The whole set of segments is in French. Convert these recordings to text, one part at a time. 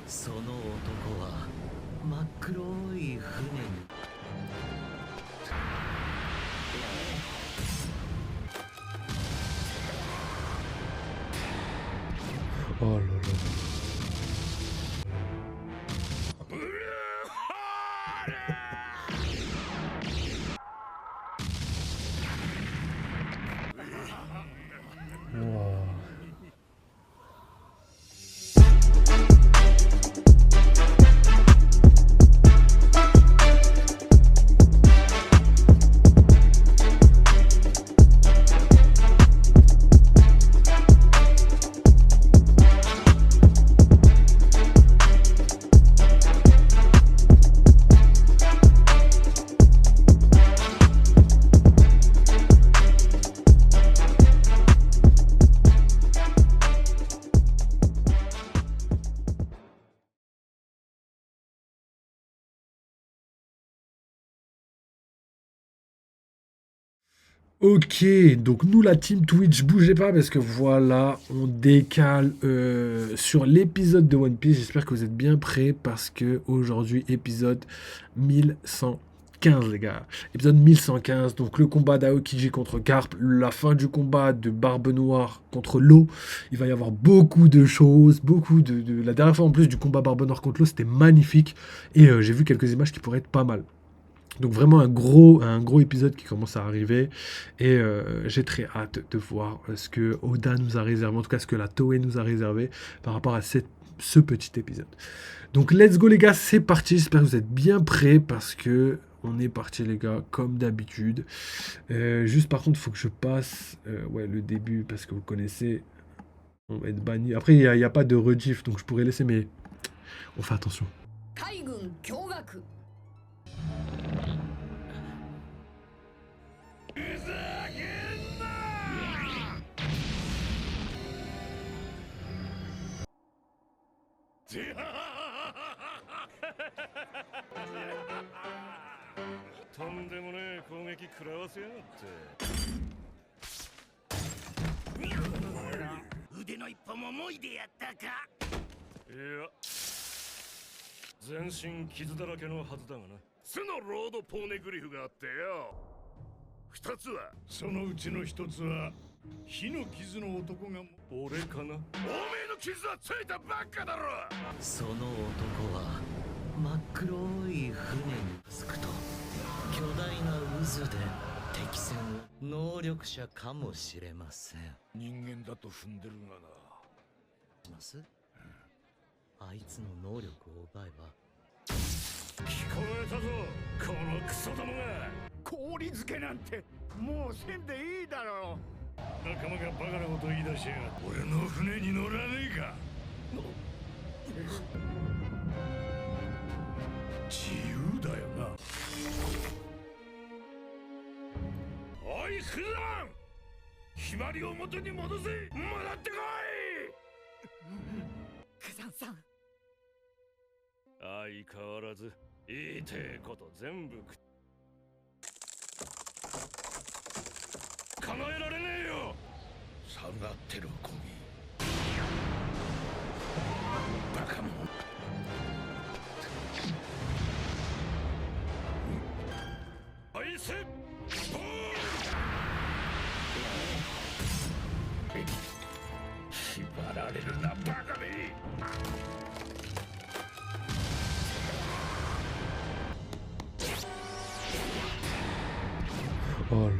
その男は真っ黒い船にあらら。うわあ。Ok, donc nous la team Twitch, bougez pas parce que voilà, on décale sur l'épisode de One Piece. J'espère que vous êtes bien prêts parce que aujourd'hui épisode 1115 les gars. Épisode 1115, donc le combat d'Aokiji contre Garp, la fin du combat de Barbe Noire contre Law. Il va y avoir beaucoup de choses, La dernière fois en plus du combat Barbe Noire contre Law, c'était magnifique et j'ai vu quelques images qui pourraient être pas mal. Donc vraiment un gros épisode qui commence à arriver et j'ai très hâte de voir ce que Oda nous a réservé, en tout cas ce que la Toei nous a réservé par rapport à ce petit épisode. Donc let's go les gars, c'est parti, j'espère que vous êtes bien prêts parce que on est parti les gars comme d'habitude. Juste par contre il faut que je passe le début parce que vous connaissez, on va être banni. Après il y a pas de rediff donc je pourrais laisser mais on fait attention.その男は真っ黒い船に着くと巨大な渦で敵戦を能力者かもしれません。人間だと踏んでるがな。します、あいつの能力を奪えば。聞こえたぞ、このクソどもが。氷漬けなんてもうせんでいいだろう。仲間がバカなこと言い出しやがって。俺の船に乗らねえか。自由だよな。おいクザン、ひまりを元に戻せ。戻ってこい。クザンさん、相変わらず言いてえこと全部叶えられねえよ。下がってるコギ。バカ者。愛せボール。縛られるなバカめ。あらら。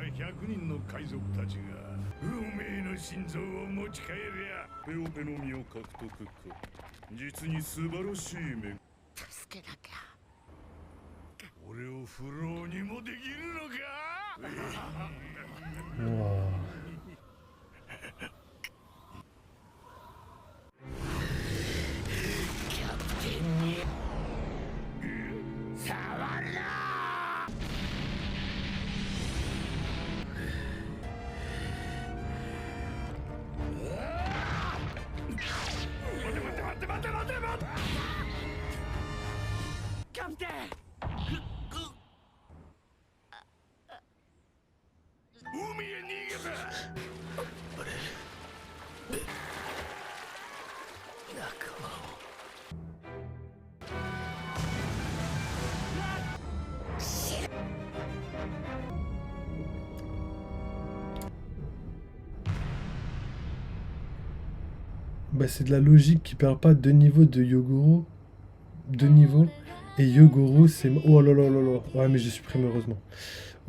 100人の海賊たちが運命の心臓を持ち帰りゃペオペの実を獲得か。実に素晴らしい目。助けなきゃ。俺俺をフローにもできるのか。 Wow. Bah, c'est de la logique qui perd pas deux niveaux de Yogoro. Deux niveaux. Et Yogoro, c'est... Oh là là là là. Ouais, mais j'ai supprimé, heureusement.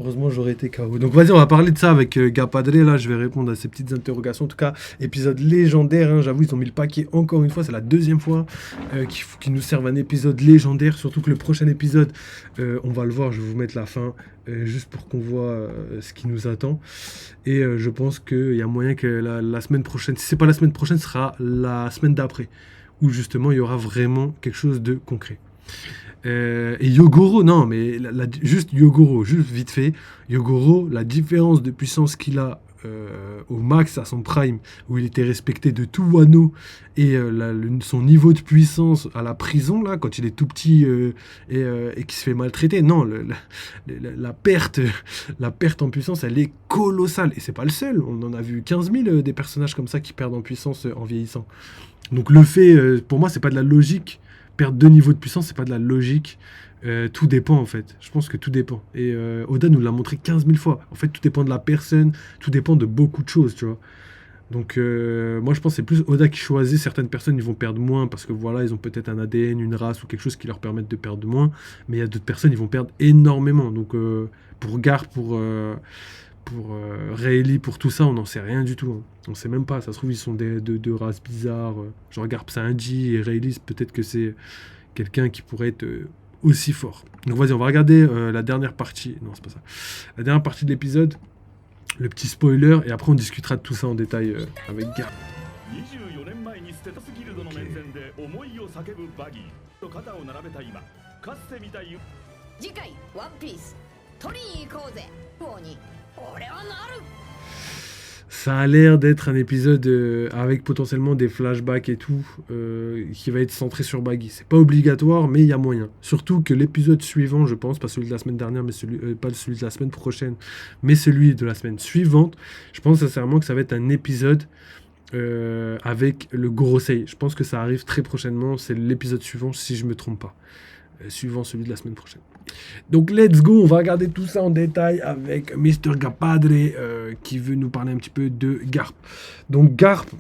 Heureusement, j'aurais été KO. Donc vas-y, on va parler de ça avec Gapadre. Là, je vais répondre à ces petites interrogations. En tout cas, épisode légendaire. Hein, j'avoue, ils ont mis le paquet encore une fois. C'est la deuxième fois qu'ils nous servent un épisode légendaire. Surtout que le prochain épisode, on va le voir. Je vais vous mettre la fin juste pour qu'on voit ce qui nous attend. Et je pense qu'il y a moyen que la semaine prochaine, si c'est pas la semaine prochaine, ce sera la semaine d'après. Où justement, il y aura vraiment quelque chose de concret. Et Yogoro, non, mais juste Yogoro, juste vite fait. Yogoro, la différence de puissance qu'il a au max, à son prime, où il était respecté de tout Wano, et son niveau de puissance à la prison, là, quand il est tout petit et qui se fait maltraiter. Non, la perte en puissance, elle est colossale. Et c'est pas le seul. On en a vu 15 000 des personnages comme ça qui perdent en puissance en vieillissant. Donc le fait, pour moi, c'est pas de la logique. Perdre 2 niveaux de puissance, c'est pas de la logique. Tout dépend, en fait. Je pense que tout dépend. Et Oda nous l'a montré 15 000 fois. En fait, tout dépend de la personne. Tout dépend de beaucoup de choses, tu vois. Donc, moi, je pense que c'est plus Oda qui choisit. Certaines personnes, ils vont perdre moins parce que, voilà, ils ont peut-être un ADN, une race ou quelque chose qui leur permettent de perdre moins. Mais il y a d'autres personnes, ils vont perdre énormément. Donc, pour Garp, pour Rayleigh, pour tout ça, on n'en sait rien du tout. Hein. On sait même pas. Ça se trouve, ils sont de races bizarres. Genre Garp, c'est un G, et Rayleigh, peut-être que c'est quelqu'un qui pourrait être aussi fort. Donc vas-y, on va regarder la dernière partie. Non, c'est pas ça. La dernière partie de l'épisode, le petit spoiler, et après on discutera de tout ça en détail avec Garp. 24年前にステタスギルドの面前で思いを叫ぶバギーと肩を並べた今かつて見た次回ワンピース取りに行こうぜ王に俺はなる Ça a l'air d'être un épisode avec potentiellement des flashbacks et tout, qui va être centré sur Baggy. C'est pas obligatoire, mais il y a moyen. Surtout que l'épisode suivant, je pense, pas celui de la semaine dernière, mais pas celui de la semaine prochaine, mais celui de la semaine suivante, je pense sincèrement que ça va être un épisode avec le Gorosei. Je pense que ça arrive très prochainement, c'est l'épisode suivant, si je me trompe pas. Suivant celui de la semaine prochaine. Donc let's go, on va regarder tout ça en détail avec Mr. Gapadre qui veut nous parler un petit peu de Garp. Donc Garp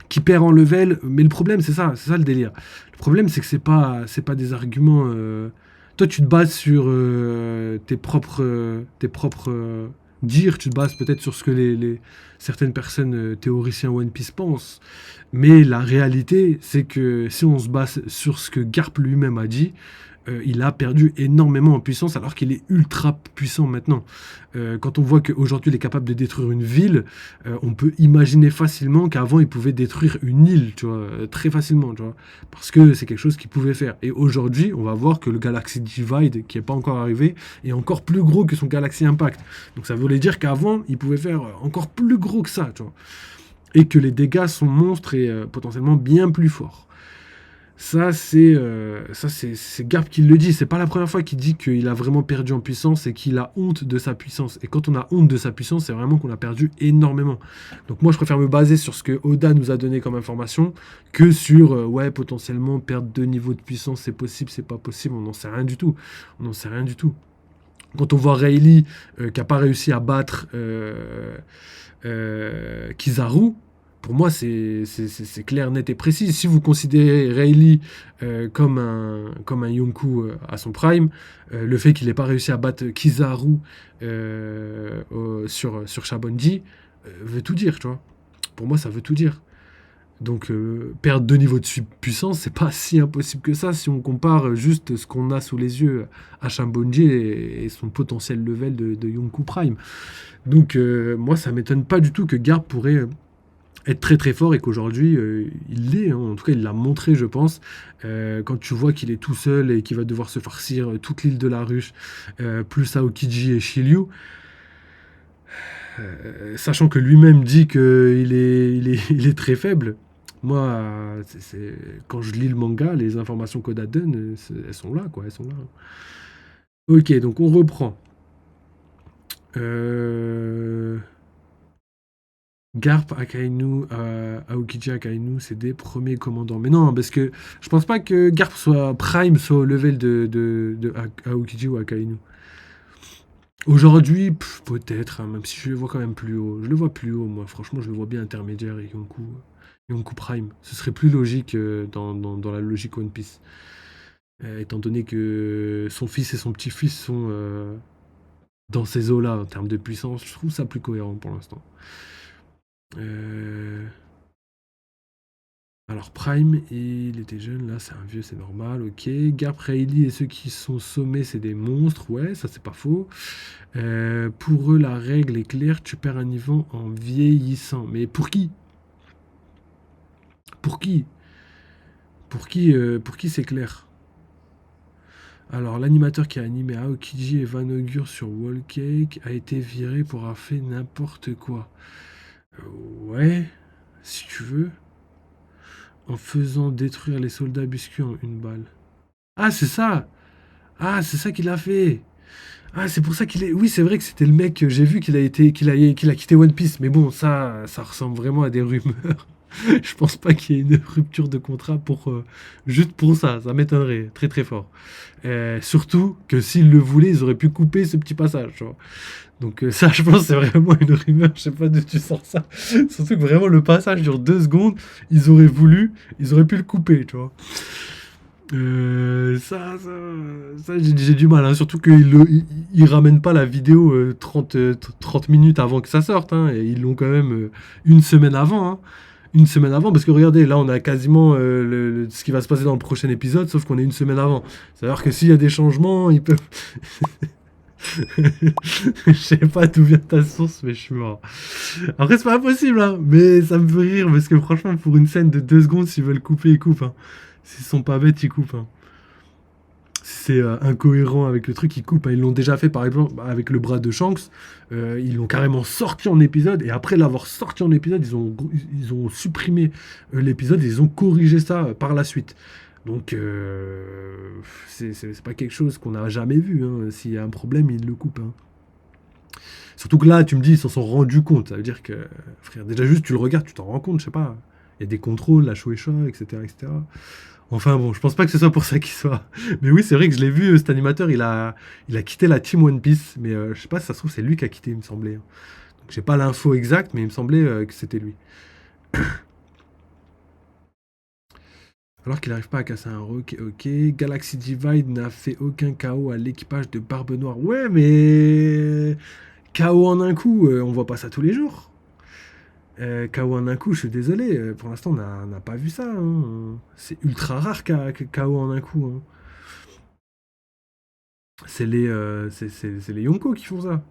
qui perd en level, mais le problème c'est ça le délire. Le problème c'est que c'est pas des arguments. Toi tu te bases sur tes propres dires, tu te bases peut-être sur ce que certaines personnes théoriciens One Piece pensent. Mais la réalité c'est que si on se base sur ce que Garp lui-même a dit, il a perdu énormément en puissance alors qu'il est ultra puissant maintenant. Quand on voit qu'aujourd'hui il est capable de détruire une ville, on peut imaginer facilement qu'avant il pouvait détruire une île, tu vois, très facilement, tu vois, parce que c'est quelque chose qu'il pouvait faire. Et aujourd'hui, on va voir que le Galaxy Divide, qui n'est pas encore arrivé, est encore plus gros que son Galaxy Impact. Donc ça voulait dire qu'avant, il pouvait faire encore plus gros que ça, tu vois. Et que les dégâts sont monstres et potentiellement bien plus forts. Ça, c'est Garp qui le dit. C'est pas la première fois qu'il dit qu'il a vraiment perdu en puissance et qu'il a honte de sa puissance. Et quand on a honte de sa puissance, c'est vraiment qu'on a perdu énormément. Donc moi, je préfère me baser sur ce que Oda nous a donné comme information que sur, ouais, potentiellement perdre 2 niveaux de puissance, c'est possible, c'est pas possible. On n'en sait rien du tout. On n'en sait rien du tout. Quand on voit Rayleigh qui n'a pas réussi à battre Kizaru, pour moi, c'est clair, net et précis. Si vous considérez Rayleigh comme un Yonkou à son prime, le fait qu'il n'ait pas réussi à battre Kizaru sur Shabondi veut tout dire, tu vois. Pour moi, ça veut tout dire. Donc perdre 2 niveaux de puissance, c'est pas si impossible que ça si on compare juste ce qu'on a sous les yeux à Shambonji et son potentiel level de Yonkou Prime. Donc moi ça m'étonne pas du tout que Garp pourrait être très très fort et qu'aujourd'hui il l'est, hein. En tout cas il l'a montré je pense. Quand tu vois qu'il est tout seul et qu'il va devoir se farcir toute l'île de la ruche, plus Aokiji et Shiryu, sachant que lui-même dit qu'il est très faible. Moi, quand je lis le manga, les informations qu'Oda donne, elles sont là, quoi, elles sont là. Ok, donc on reprend. Garp, Akainu, Aokiji, Akainu, c'est des premiers commandants. Mais non, parce que je pense pas que Garp soit Prime, soit au level de Aokiji ou Akainu. Aujourd'hui, peut-être, hein, même si je le vois quand même plus haut. Je le vois plus haut, moi. Franchement, je le vois bien intermédiaire et Yonkou Prime. Ce serait plus logique dans la logique One Piece. Étant donné que son fils et son petit-fils sont dans ces eaux-là en termes de puissance, je trouve ça plus cohérent pour l'instant. Alors Prime, il était jeune, là c'est un vieux, c'est normal, ok. Garp, Rayleigh et ceux qui sont sommés, c'est des monstres, ouais, ça c'est pas faux. Pour eux, la règle est claire, tu perds un niveau en vieillissant. Mais pour qui? Pour qui? Pour qui c'est clair? Alors, l'animateur qui a animé Aokiji et Van Augure sur Wall Cake a été viré pour avoir fait n'importe quoi. Ouais, si tu veux. En faisant détruire les soldats biscuits en une balle. Ah, c'est ça! Ah, c'est ça qu'il a fait! Ah, c'est pour ça qu'il est. Oui, c'est vrai que c'était le mec que j'ai vu qu'il a quitté One Piece. Mais bon, ça ressemble vraiment à des rumeurs. Je pense pas qu'il y ait une rupture de contrat pour juste pour ça. Ça m'étonnerait très très fort. Surtout que s'ils le voulaient, ils auraient pu couper ce petit passage. Tu vois. Donc ça, je pense, c'est vraiment une rumeur. Je sais pas d'où tu sors ça. Surtout que vraiment le passage dure 2 secondes. Ils auraient pu le couper. Tu vois. Ça j'ai du mal, hein. Surtout qu'ils ramènent pas la vidéo 30 minutes avant que ça sorte, hein, et ils l'ont quand même une semaine avant, hein. Une semaine avant, parce que regardez, là on a quasiment ce qui va se passer dans le prochain épisode, sauf qu'on est une semaine avant. C'est-à-dire que s'il y a des changements, ils peuvent... Je sais pas d'où vient ta source, mais je suis mort. Après, c'est pas impossible, hein, mais ça me fait rire, parce que franchement, pour une scène de 2 secondes, s'ils veulent couper, ils coupent, hein. S'ils sont pas bêtes, ils coupent, hein. Si c'est incohérent avec le truc, ils coupent, hein. Ils l'ont déjà fait, par exemple, avec le bras de Shanks. Ils l'ont carrément sorti en épisode, et après l'avoir sorti en épisode, ils ont supprimé l'épisode, et ils ont corrigé ça par la suite. Donc, c'est pas quelque chose qu'on n'a jamais vu, hein. S'il y a un problème, ils le coupent, hein. Surtout que là, tu me dis, ils s'en sont rendus compte. Ça veut dire que, frère, déjà juste, tu le regardes, tu t'en rends compte, je sais pas. Il y a des contrôles, la Shueisha, etc., etc. Enfin bon, je pense pas que ce soit pour ça qu'il soit. Mais oui, c'est vrai que je l'ai vu, cet animateur, il a quitté la team One Piece. Mais je sais pas si ça se trouve, c'est lui qui a quitté, il me semblait. Donc j'ai pas l'info exacte, mais il me semblait que c'était lui. Alors qu'il n'arrive pas à casser un roc, ok. Galaxy Divide n'a fait aucun KO à l'équipage de Barbe Noire. Ouais, mais KO en un coup, on voit pas ça tous les jours. KO en un coup, je suis désolé, pour l'instant on n'a pas vu ça, hein. C'est ultra rare KO en un coup, hein. C'est les Yonko qui font ça.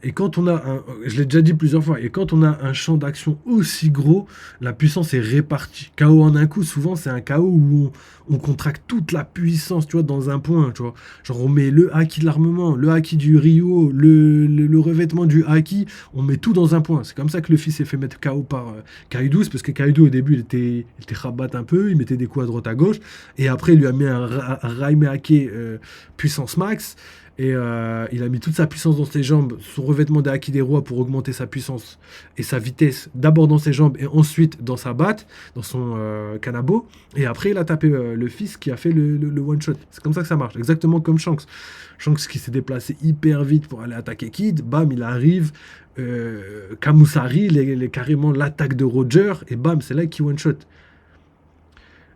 Et quand on a je l'ai déjà dit plusieurs fois, et quand on a un champ d'action aussi gros, la puissance est répartie. KO en un coup, souvent c'est un KO où on contracte toute la puissance, tu vois, dans un point, tu vois. Genre on met le haki de l'armement, le haki du Ryo, le revêtement du haki, on met tout dans un point. C'est comme ça que le fils s'est fait mettre KO par Kaido, c'est parce que Kaido au début il était rabat un peu, il mettait des coups à droite à gauche, et après il lui a mis un Raime Hake puissance max. Et il a mis toute sa puissance dans ses jambes, son revêtement de Haki des Rois pour augmenter sa puissance et sa vitesse, d'abord dans ses jambes et ensuite dans sa batte, dans son kanabo. Et après, il a tapé le fils qui a fait le one-shot. C'est comme ça que ça marche, exactement comme Shanks. Shanks qui s'est déplacé hyper vite pour aller attaquer Kid, bam, il arrive. Kamusari, carrément l'attaque de Roger, et bam, c'est là qu'il one-shot.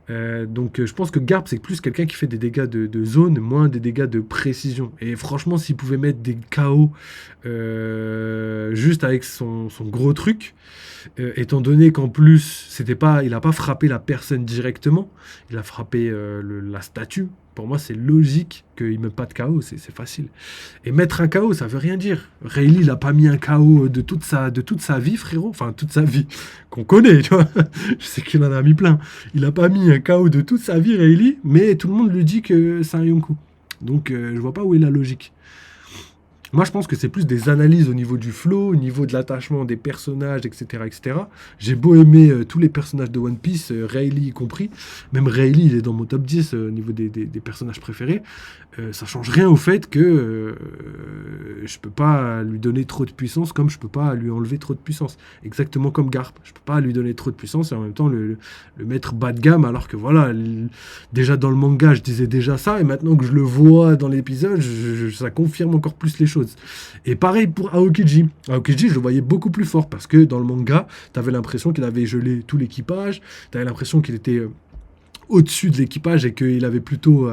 Donc je pense que Garp c'est plus quelqu'un qui fait des dégâts de zone, moins des dégâts de précision. Et franchement, s'il pouvait mettre des KO juste avec son gros truc, étant donné qu'en plus il a pas frappé la personne directement, il a frappé la statue. Pour moi, c'est logique qu'il ne mette pas de KO, c'est facile. Et mettre un KO, ça veut rien dire. Rayleigh, il a pas mis un KO de toute sa vie, frérot. Enfin, toute sa vie, qu'on connaît, tu vois. Je sais qu'il en a mis plein. Il a pas mis un KO de toute sa vie, Rayleigh, mais tout le monde lui dit que c'est un Yonkou. Donc, je vois pas où est la logique. Moi, je pense que c'est plus des analyses au niveau du flow, au niveau de l'attachement des personnages, etc., etc. J'ai beau aimer tous les personnages de One Piece, Rayleigh y compris. Même Rayleigh, il est dans mon top 10 au niveau des personnages préférés. Ça change rien au fait que je peux pas lui donner trop de puissance comme je peux pas lui enlever trop de puissance. Exactement comme Garp. Je peux pas lui donner trop de puissance et en même temps le mettre bas de gamme alors que voilà, déjà dans le manga, je disais déjà ça et maintenant que je le vois dans l'épisode, ça confirme encore plus les choses. Et pareil pour Aokiji. Aokiji, je le voyais beaucoup plus fort parce que dans le manga, t'avais l'impression qu'il avait gelé tout l'équipage, t'avais l'impression qu'il était au-dessus de l'équipage et qu'il avait plutôt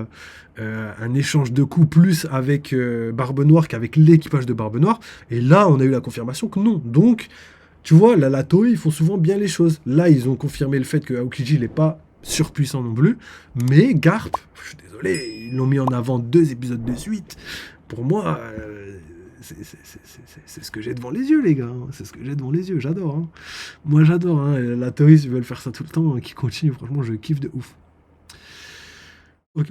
un échange de coups plus avec Barbe Noire qu'avec l'équipage de Barbe Noire. Et là, on a eu la confirmation que non. Donc, tu vois, la Toei, ils font souvent bien les choses. Là, ils ont confirmé le fait que Aokiji n'est pas surpuissant non plus. Mais Garp, je suis désolé, ils l'ont mis en avant 2 épisodes de suite. Pour moi, c'est ce que j'ai devant les yeux, les gars. Hein. C'est ce que j'ai devant les yeux. J'adore. Hein. Moi, j'adore. Hein. La Toei, ils veulent faire ça tout le temps, qui continue. Franchement, je kiffe de ouf. Ok.